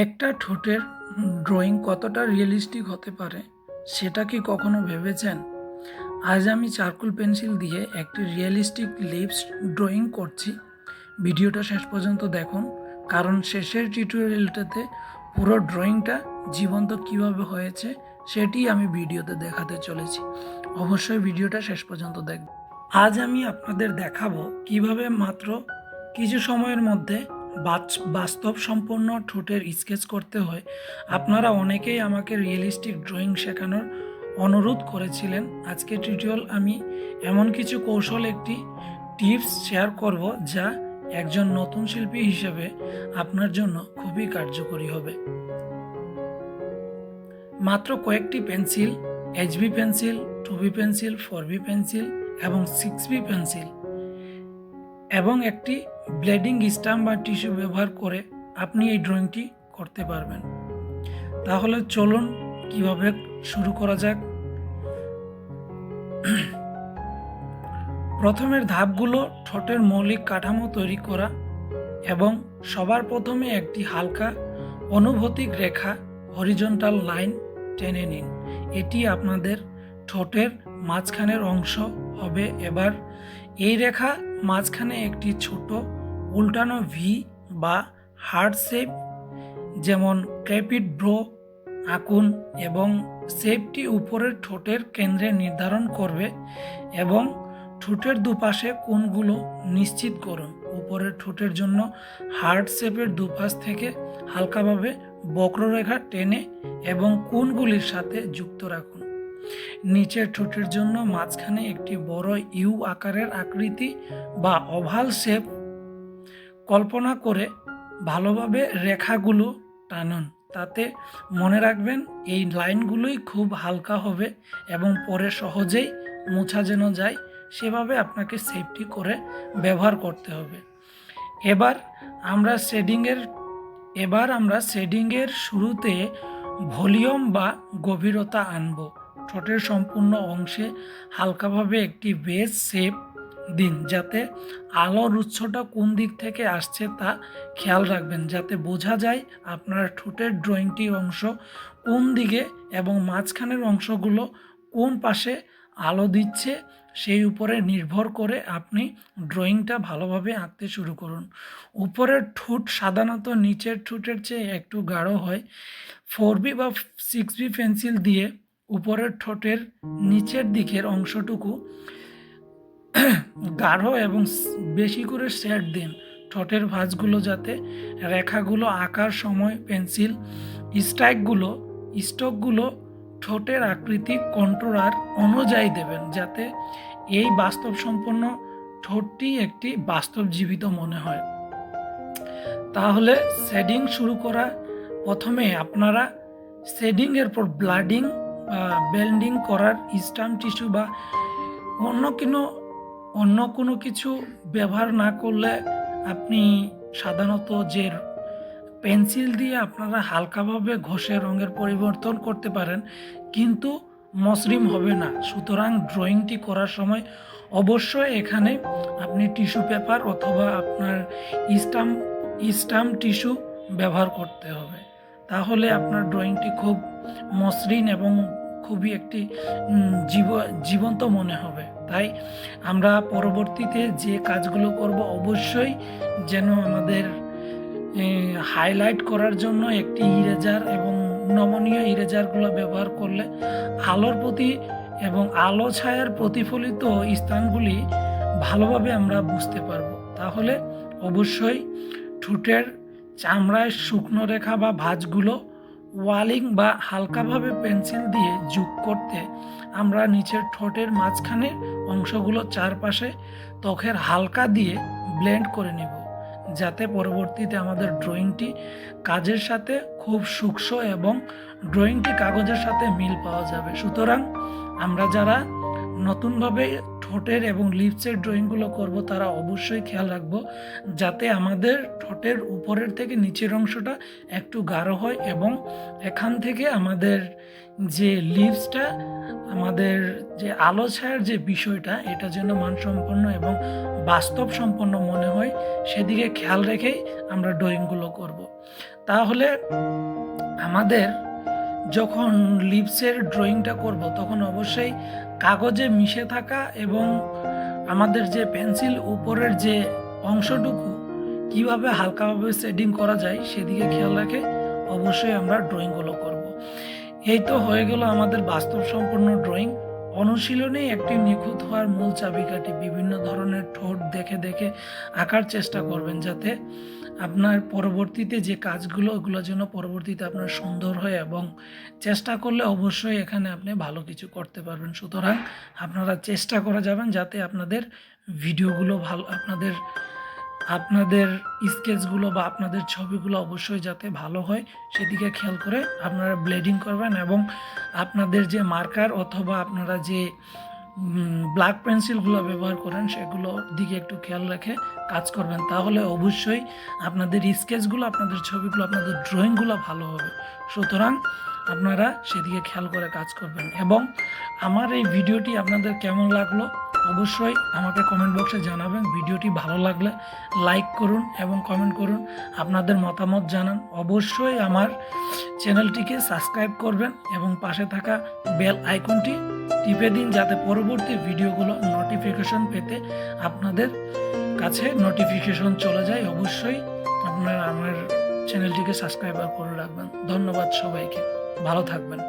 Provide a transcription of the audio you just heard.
একটা ঠোঁটের ড্রয়িং কতটা রিয়েলিস্টিক হতে পারে সেটা কি কখনো ভেবেছেন? আজ আমি চারকোল পেন্সিল দিয়ে একটি রিয়েলিস্টিক লিপস ড্রয়িং করছি। ভিডিওটা শেষ পর্যন্ত দেখুন, কারণ শেষের টিউটোরিয়ালটাতে পুরো ড্রয়িংটা জীবন্ত কিভাবে হয়েছে সেটি আমি ভিডিওতে দেখাতে চলেছি। অবশ্যই ভিডিওটা শেষ পর্যন্ত দেখবেন। আজ আমি আপনাদের দেখাবো কিভাবে মাত্র কিছু সময়ের মধ্যে বাস্তব সম্পন্ন ঠোঁটের স্কেচ করতে হয়। আপনারা অনেকেই আমাকে রিয়েলিস্টিক ড্রয়িং শেখানোর অনুরোধ করেছিলেন। আজকে টিউটোরিয়াল আমি এমন কিছু কৌশল, একটি টিপস শেয়ার করব যা একজন নতুন শিল্পী হিসেবে আপনার জন্য খুবই কার্যকরী হবে। মাত্র কয়েকটি pencil, HB pencil, 2B pencil, 4B pencil এবং 6B পেন্সিল এবং একটি ব্লেডিং স্টাম্প বা টিস্যু ব্যবহার করে আপনি এই ড্রয়িংটি করতে পারবেন। তাহলে চলুন কিভাবে শুরু করা যাক। প্রথমের ধাপগুলো ঠোঁটের মৌলিক কাঠামো তৈরি করা এবং সবার প্রথমে একটি হালকা অনুভূতিক রেখা, হরিজন্টাল লাইন টেনে নিন। এটি আপনাদের ঠোঁটের মাঝখানের অংশ হবে। এবার এই রেখা মাঝখানে একটি ছোট উল্টানো ভি বা হার্ট শেপ, যেমন ক্রেপিড ব্রো আঁকুন এবং শেপটি উপরের ঠোঁটের কেন্দ্রে নির্ধারণ করবে এবং ঠোঁটের দুপাশে কোণগুলো নিশ্চিত করুন। উপরের ঠোঁটের জন্য হার্ট শেপের দুপাশ থেকে হালকাভাবে বক্ররেখা টেনে এবং কোণগুলির সাথে যুক্ত রাখুন। নিচের ঠোঁটের জন্য মাঝখানে একটি বড় ইউ আকারের আকৃতি বা ওভাল শেপ কল্পনা করে ভালোভাবে রেখাগুলো টানুন। তাতে মনে রাখবেন এই লাইনগুলোই খুব হালকা হবে এবং পরে সহজেই মোছা যেন যায় সেভাবে আপনাকে সেফটি করে ব্যবহার করতে হবে। এবার আমরা শেডিংয়ের শুরুতে ভলিউম বা গভীরতা আনব। ঠোঁটের সম্পূর্ণ অংশে হালকাভাবে একটি বেস শেপ দিন, যাতে আলোর উৎসটা কোন দিক থেকে আসছে তা খেয়াল রাখবেন, যাতে বোঝা যায় আপনার ঠোঁটের ড্রয়িংটির অংশ কোন দিকে এবং মাঝখানের অংশগুলো কোন পাশে আলো দিচ্ছে সেই উপরে নির্ভর করে আপনি ড্রয়িংটা ভালোভাবে আঁকতে শুরু করুন। উপরের ঠোঁট সাধারণত নিচের ঠোঁটের চেয়ে একটু গাঢ় হয়। 4B বা 6B পেন্সিল দিয়ে উপরের ঠোঁটের নিচের দিকের অংশটুকু গাঢ় এবং বেশি করে শেড দিন। ঠোঁটের ভাঁজগুলো যাতে রেখাগুলো আঁকার সময় পেন্সিল স্ট্রোকগুলো ঠোঁটের আকৃতি কন্ট্রোলার অনুযায়ী দেবেন, যাতে এই বাস্তব সম্পন্ন ঠোঁটটি একটি বাস্তব জীবিত মনে হয়। তাহলে শেডিং শুরু করা, প্রথমে আপনারা শেডিংয়ের পর ব্লাডিং বা বেন্ডিং করার স্টাম্প টিস্যু বা অন্য কোনো কিছু ব্যবহার না করলে আপনি সাধারণত যে পেন্সিল দিয়ে আপনারা হালকাভাবে ঘষে রঙের পরিবর্তন করতে পারেন, কিন্তু মসৃণ হবে না। সুতরাং ড্রয়িংটি করার সময় অবশ্যই এখানে আপনি টিস্যু পেপার অথবা আপনার স্টাম্প টিস্যু ব্যবহার করতে হবে। তাহলে আপনার ড্রয়িংটি খুব মসৃণ এবং খুবই একটি জীবন্ত মনে হবে। তাই আমরা পরবর্তীতে যে কাজগুলো করব, অবশ্যই যেন আমাদের হাইলাইট করার জন্য একটি ইরেজার এবং নমনীয় ইরেজারগুলো ব্যবহার করলে আলোর প্রতি এবং আলো ছায়ার প্রতিফলিত স্থানগুলি ভালোভাবে আমরা বুঝতে পারবো। তাহলে অবশ্যই ঠোঁটের চামড়ায় শুকনো রেখা বা ভাঁজগুলো ওয়ালিং বা হালকাভাবে পেন্সিল দিয়ে যোগ করতে আমরা নিচের ঠোঁটের মাঝখানের অংশগুলো চারপাশে ত্বকের হালকা দিয়ে ব্লেন্ড করে নেব, যাতে পরবর্তীতে আমাদের ড্রয়িংটি কাজের সাথে খুব সূক্ষ্ম এবং ড্রয়িংটি কাগজের সাথে মিল পাওয়া যাবে। সুতরাং আমরা যারা নতুনভাবে ঠোঁটের এবং লিপসের ড্রয়িংগুলো করব, তারা অবশ্যই খেয়াল রাখব যাতে আমাদের ঠোঁটের উপরের থেকে নিচের অংশটা একটু গাঢ় হয় এবং এখান থেকে আমাদের যে লিপসটা, আমাদের যে আলো ছায়ার যে বিষয়টা, এটা যেন মানসম্পন্ন এবং বাস্তব সম্পন্ন মনে হয় সেদিকে খেয়াল রেখেই আমরা ড্রয়িংগুলো করব। তাহলে আমাদের যখন লিপসের ড্রয়িংটা করব তখন অবশ্যই কাগজে মিশে থাকা এবং আমাদের যে পেন্সিল উপরের যে অংশটুকু কিভাবে হালকাভাবে শেডিং করা যায় সেদিকে খেয়াল রেখে অবশ্যই আমরা ড্রয়িংগুলো করব। এই তো হয়ে গেল আমাদের বাস্তব সম্পন্ন ড্রয়িং। অনুশীলনেই একটি নিখুঁত হওয়ার মূল চাবিকাঠি। বিভিন্ন ধরনের ঠোঁট দেখে দেখে আঁকার চেষ্টা করবেন, যাতে আপনার পরবর্তীতে যে কাজগুলো ওগুলো যেন পরবর্তীতে আপনার সুন্দর হয়, এবং চেষ্টা করলে অবশ্যই এখানে আপনি ভালো কিছু করতে পারবেন। সুতরাং আপনারা চেষ্টা করে যাবেন যাতে আপনাদের ভিডিওগুলো ভালো, আপনাদের আপনাদের স্কেচগুলো বা আপনাদের ছবিগুলো অবশ্যই যাতে ভালো হয় সেদিকে খেয়াল করে আপনারা ব্লেডিং করবেন, এবং আপনাদের যে মার্কার অথবা আপনারা যে ব্ল্যাক পেন্সিলগুলো ব্যবহার করেন সেগুলোর দিকে একটু খেয়াল রেখে কাজ করবেন। তাহলে অবশ্যই আপনাদের স্কেচগুলো, আপনাদের ছবিগুলো, আপনাদের ড্রয়িংগুলো ভালো হবে। সুতরাং আপনারা সেদিকে খেয়াল করে কাজ করবেন। এবং আমার এই ভিডিওটি আপনাদের কেমন লাগলো অবশ্যই আমাকে কমেন্ট বক্সে জানাবেন। ভিডিওটি ভালো লাগলে লাইক করুন এবং কমেন্ট করুন, আপনাদের মতামত জানান। অবশ্যই আমার চ্যানেলটিকে সাবস্ক্রাইব করবেন এবং পাশে থাকা বেল আইকনটি টিপে দিন, যাতে পরবর্তী ভিডিওগুলো নোটিফিকেশন পেতে আপনাদের কাছে নোটিফিকেশন চলে যায়। অবশ্যই আপনারা আমার চ্যানেলটিকে সাবস্ক্রাইব করে রাখবেন। ধন্যবাদ সবাইকে, ভালো থাকবেন।